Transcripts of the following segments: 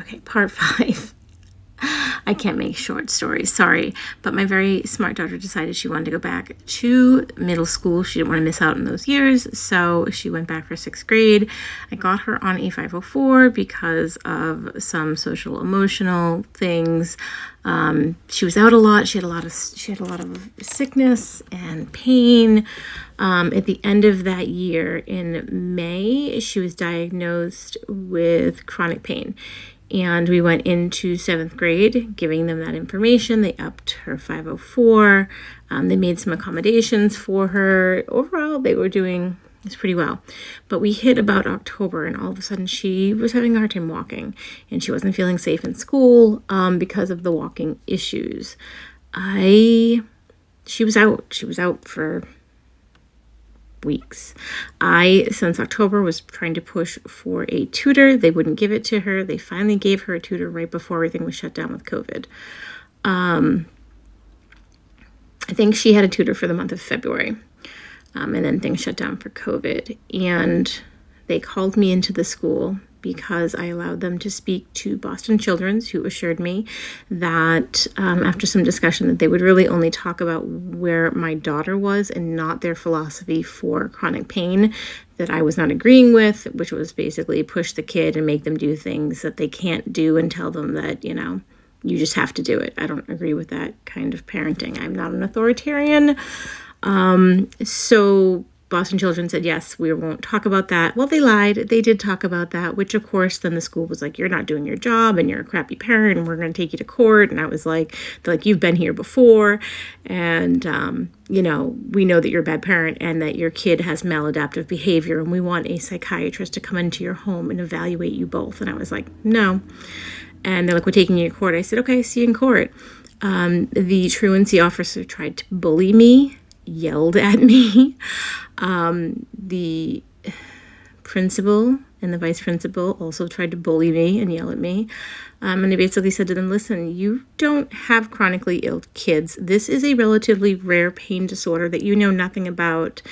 Okay, part 5. I can't make short stories, sorry. But my very smart daughter decided she wanted to go back to middle school. She didn't want to miss out on those years, so she went back for 6th grade. I got her on a 504 because of some social emotional things. She was out a lot. She had a lot of sickness and pain. At the end of that year, in May, she was diagnosed with chronic pain. And we went into 7th grade, giving them that information. They upped her 504. They made some accommodations for her. Overall, they were doing this pretty well. But we hit about October, and all of a sudden she was having a hard time walking. And she wasn't feeling safe in school because of the walking issues. She was out. She was out for weeks. I, since October, was trying to push for a tutor. They wouldn't give it to her. They finally gave her a tutor right before everything was shut down with COVID. I think she had a tutor for the month of February. And then things shut down for COVID. And they called me into the school because I allowed them to speak to Boston Children's, who assured me that after some discussion that they would really only talk about where my daughter was and not their philosophy for chronic pain that I was not agreeing with, which was basically push the kid and make them do things that they can't do and tell them that, you just have to do it. I don't agree with that kind of parenting. I'm not an authoritarian. So Boston Children said, yes, we won't talk about that. Well, they lied. They did talk about that, which of course then the school was like, you're not doing your job and you're a crappy parent and we're going to take you to court. And I was like, they're like, you've been here before. And, we know that you're a bad parent and that your kid has maladaptive behavior. And we want a psychiatrist to come into your home and evaluate you both. And I was like, no. And they're like, we're taking you to court. I said, okay, see you in court. The truancy officer tried to bully me, yelled at me. The principal and the vice principal also tried to bully me and yell at me. And I basically said to them, listen, you don't have chronically ill kids. This is a relatively rare pain disorder that you know nothing about.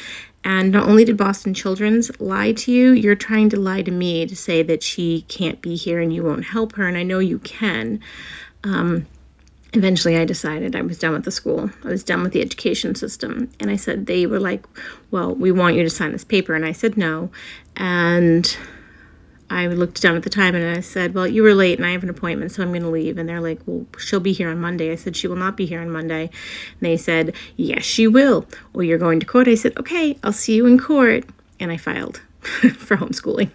And not only did Boston Children's lie to you, you're trying to lie to me to say that she can't be here and you won't help her. And I know you can. Eventually, I decided I was done with the school. I was done with the education system. And I said, they were like, well, we want you to sign this paper. And I said, no. And I looked down at the time and I said, well, you were late and I have an appointment, so I'm going to leave. And they're like, well, she'll be here on Monday. I said, she will not be here on Monday. And they said, yes, she will. Well, you're going to court. I said, okay, I'll see you in court. And I filed for homeschooling.